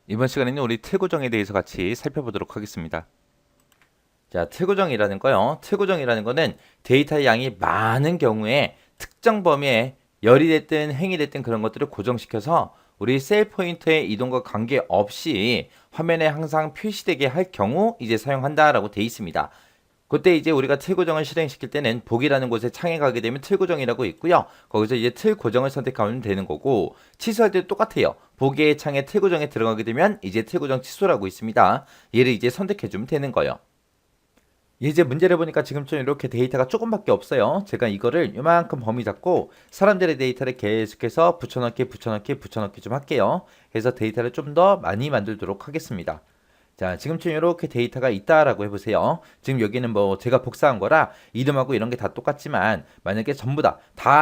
이번 시간에는 우리 틀 고정에 대해서 같이 살펴보도록 하겠습니다. 자, 틀 고정이라는 거요. 틀 고정이라는 거는 데이터의 양이 많은 경우에 특정 범위에 열이 됐든 행이 됐든 그런 것들을 고정시켜서 우리 셀 포인터의 이동과 관계없이 화면에 항상 표시되게 할 경우 이제 사용한다라고 돼 있습니다. 그때 이제 우리가 틀 고정을 실행시킬 때는 복이라는 곳에 창에 가게 되면 틀 고정이라고 있고요. 거기서 이제 틀 고정을 선택하면 되는 거고, 취소할 때도 똑같아요. 보기의 창에 틀 고정에 들어가게 되면 이제 틀 고정 취소라고 있습니다. 얘를 이제 선택해주면 되는 거예요. 이제 문제를 보니까 지금 좀 이렇게 데이터가 조금밖에 없어요. 제가 이거를 요만큼 범위 잡고 사람들의 데이터를 계속해서 붙여넣기 좀 할게요. 그래서 데이터를 좀 더 많이 만들도록 하겠습니다. 자, 지금쯤 이렇게 데이터가 있다라고 해보세요. 지금 여기는 뭐 제가 복사한 거라 이름하고 이런 게 다 똑같지만 만약에 전부 다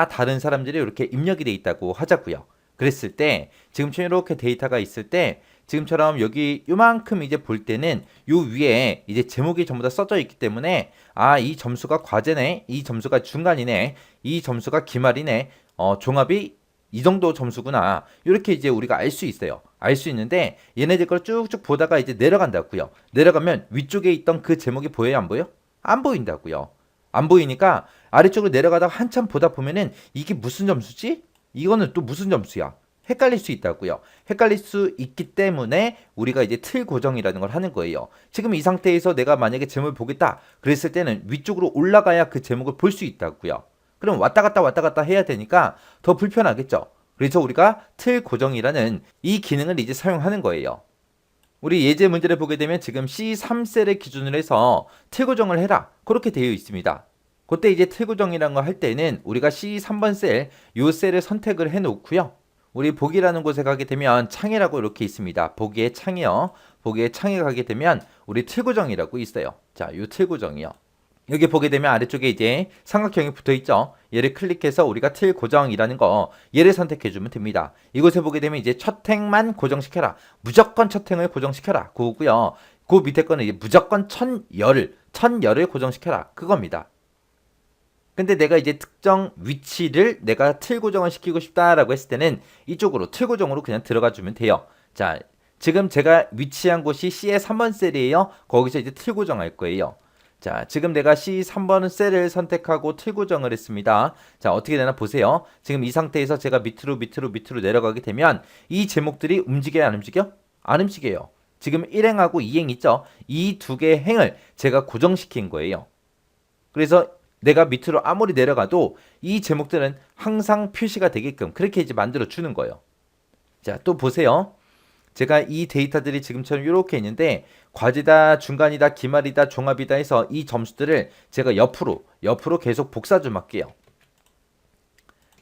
다른 사람들이 이렇게 입력이 돼 있다고 하자고요. 그랬을 때 지금쯤 이렇게 데이터가 있을 때 지금처럼 여기 요만큼 이제 볼 때는 요 위에 이제 제목이 전부 다 써져 있기 때문에 아, 이 점수가 과제네, 이 점수가 중간이네, 이 점수가 기말이네, 종합이 이 정도 점수구나. 이렇게 이제 우리가 알 수 있어요. 알 수 있는데 얘네들 걸 쭉쭉 보다가 이제 내려간다고요. 내려가면 위쪽에 있던 그 제목이 보여요, 안 보여? 안 보인다고요. 안 보이니까 아래쪽으로 내려가다가 한참 보다 보면은 이게 무슨 점수지? 이거는 또 무슨 점수야? 헷갈릴 수 있다고요. 헷갈릴 수 있기 때문에 우리가 이제 틀 고정이라는 걸 하는 거예요. 지금 이 상태에서 내가 만약에 제목을 보겠다 그랬을 때는 위쪽으로 올라가야 그 제목을 볼 수 있다고요. 그럼 왔다 갔다 해야 되니까 더 불편하겠죠. 그래서 우리가 틀 고정이라는 이 기능을 이제 사용하는 거예요. 우리 예제 문제를 보게 되면 지금 C3셀을 기준으로 해서 틀 고정을 해라. 그렇게 되어 있습니다. 그때 이제 틀 고정이라는 거 할 때는 우리가 C3번 셀, 요 셀을 선택을 해 놓고요. 우리 보기라는 곳에 가게 되면 창이라고 이렇게 있습니다. 보기의 창이요. 보기의 창에 가게 되면 우리 틀 고정이라고 있어요. 자, 요 틀 고정이요. 여기 보게 되면 아래쪽에 이제 삼각형이 붙어 있죠. 얘를 클릭해서 우리가 틀 고정이라는 거 얘를 선택해 주면 됩니다. 이곳에 보게 되면 이제 첫 행만 고정시켜라. 무조건 첫 행을 고정시켜라. 그거고요. 그 밑에 거는 이제 무조건 천열을 고정시켜라. 그겁니다. 근데 내가 이제 특정 위치를 내가 틀 고정을 시키고 싶다라고 했을 때는 이쪽으로 틀 고정으로 그냥 들어가 주면 돼요. 자, 지금 제가 위치한 곳이 C의 3번 셀이에요. 거기서 이제 틀 고정할 거예요. 자, 지금 내가 C3번 셀을 선택하고 틀 고정을 했습니다. 자, 어떻게 되나 보세요. 지금 이 상태에서 제가 밑으로 내려가게 되면 이 제목들이 움직여요, 안 움직여? 안 움직여요. 지금 1행하고 2행 있죠? 이 두 개의 행을 제가 고정시킨 거예요. 그래서 내가 밑으로 아무리 내려가도 이 제목들은 항상 표시가 되게끔 그렇게 이제 만들어 주는 거예요. 자, 또 보세요. 제가 이 데이터들이 지금처럼 이렇게 있는데 과제다, 중간이다, 기말이다, 종합이다 해서 이 점수들을 제가 옆으로 계속 복사 좀 할게요.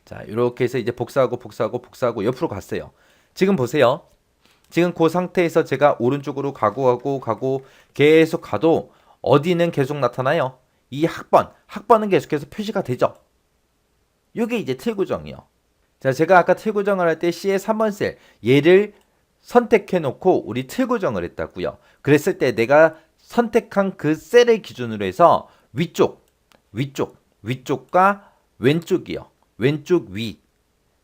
자, 이렇게 해서 이제 복사하고 옆으로 갔어요. 지금 보세요. 지금 그 상태에서 제가 오른쪽으로 가고 계속 가도 어디는 계속 나타나요? 이 학번은 계속해서 표시가 되죠. 이게 이제 틀 고정이요. 자, 제가 아까 틀 고정을 할 때 C의 3번 셀 얘를 선택해 놓고 우리 틀 고정을 했다고요. 그랬을 때 내가 선택한 그 셀을 기준으로 해서 위쪽과 왼쪽이요. 왼쪽 위.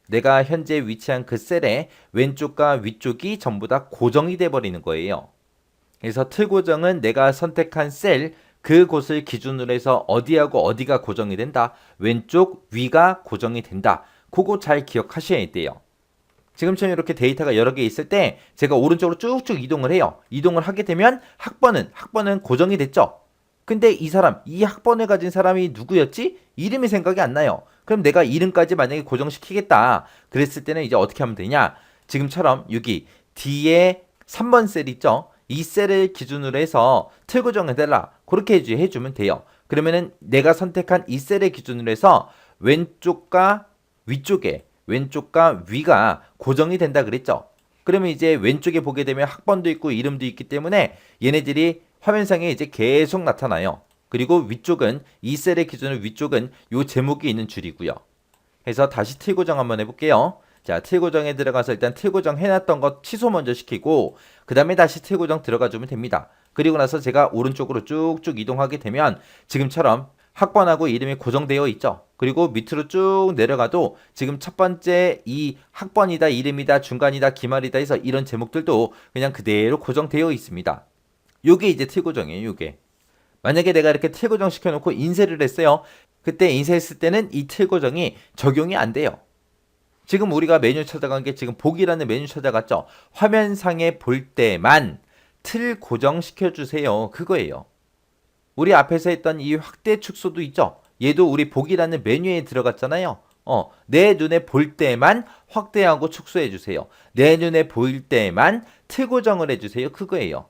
내가 현재 위치한 그 셀의 왼쪽과 위쪽이 전부 다 고정이 돼 버리는 거예요. 그래서 틀 고정은 내가 선택한 셀 그곳을 기준으로 해서 어디하고 어디가 고정이 된다. 왼쪽 위가 고정이 된다. 그거 잘 기억하셔야 돼요. 지금처럼 이렇게 데이터가 여러 개 있을 때 제가 오른쪽으로 쭉쭉 이동을 해요. 이동을 하게 되면 학번은 고정이 됐죠. 근데 이 학번을 가진 사람이 누구였지? 이름이 생각이 안 나요. 그럼 내가 이름까지 만약에 고정시키겠다. 그랬을 때는 이제 어떻게 하면 되냐? 지금처럼 여기 D에 3번 셀 있죠? 이 셀을 기준으로 해서 틀 고정해달라. 그렇게 해주면 돼요. 그러면은 내가 선택한 이 셀을 기준으로 해서 왼쪽과 위가 고정이 된다 그랬죠. 그러면 이제 왼쪽에 보게 되면 학번도 있고 이름도 있기 때문에 얘네들이 화면상에 이제 계속 나타나요. 그리고 위쪽은 이 셀의 기준으로 위쪽은 요 제목이 있는 줄이고요. 그래서 다시 틀 고정 한번 해볼게요. 자, 틀 고정에 들어가서 일단 틀 고정 해놨던 거 취소 먼저 시키고 그 다음에 다시 틀 고정 들어가 주면 됩니다. 그리고 나서 제가 오른쪽으로 쭉쭉 이동하게 되면 지금처럼 학번하고 이름이 고정되어 있죠. 그리고 밑으로 쭉 내려가도 지금 첫 번째 이 학번이다, 이름이다, 중간이다, 기말이다 해서 이런 제목들도 그냥 그대로 고정되어 있습니다. 요게 이제 틀고정이에요, 요게. 만약에 내가 이렇게 틀고정 시켜놓고 인쇄를 했어요. 그때 인쇄했을 때는 이 틀고정이 적용이 안 돼요. 지금 우리가 메뉴 찾아간 게 지금 보기라는 메뉴 찾아갔죠. 화면상에 볼 때만 틀 고정시켜주세요. 그거예요. 우리 앞에서 했던 이 확대 축소도 있죠. 얘도 우리 보기라는 메뉴에 들어갔잖아요. 내 눈에 볼 때만 확대하고 축소해주세요. 내 눈에 보일 때만 틀 고정을 해주세요. 그거예요.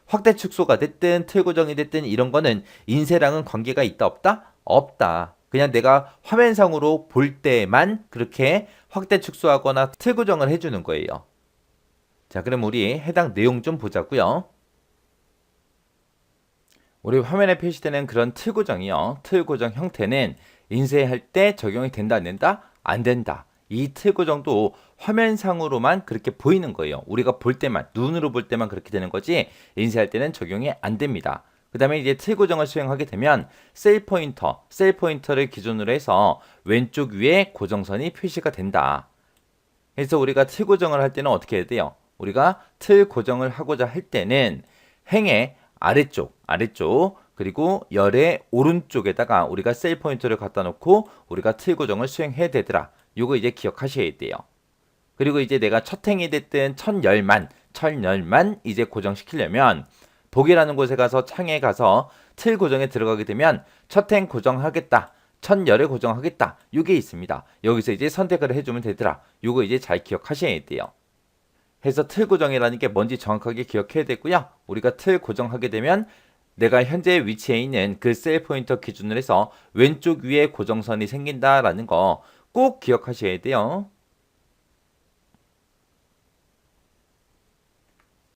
확대 축소가 됐든 틀 고정이 됐든 이런 거는 인쇄랑은 관계가 있다 없다? 없다. 그냥 내가 화면상으로 볼 때만 그렇게 확대 축소하거나 틀 고정을 해주는 거예요. 자, 그럼 우리 해당 내용 좀 보자고요. 우리 화면에 표시되는 그런 틀 고정이요. 틀 고정 형태는 인쇄할 때 적용이 된다 안 된다? 안 된다. 이 틀 고정도 화면상으로만 그렇게 보이는 거예요. 우리가 볼 때만, 눈으로 볼 때만 그렇게 되는 거지 인쇄할 때는 적용이 안 됩니다. 그 다음에 이제 틀 고정을 수행하게 되면 셀 포인터를 기준으로 해서 왼쪽 위에 고정선이 표시가 된다. 그래서 우리가 틀 고정을 할 때는 어떻게 해야 돼요? 우리가 틀 고정을 하고자 할 때는 행의 아래쪽 그리고 열의 오른쪽에다가 우리가 셀 포인터를 갖다 놓고 우리가 틀 고정을 수행해야 되더라. 요거 이제 기억하셔야 돼요. 그리고 이제 내가 첫 행이 됐든 첫 열만 이제 고정시키려면 보기라는 곳에 가서 창에 가서 틀 고정에 들어가게 되면 첫 행 고정하겠다. 첫 열을 고정하겠다. 요게 있습니다. 여기서 이제 선택을 해주면 되더라. 요거 이제 잘 기억하셔야 돼요. 해서 틀 고정이라는 게 뭔지 정확하게 기억해야 되고요. 우리가 틀 고정하게 되면 내가 현재 위치에 있는 그 셀 포인터 기준으로 해서 왼쪽 위에 고정선이 생긴다라는 거 꼭 기억하셔야 돼요.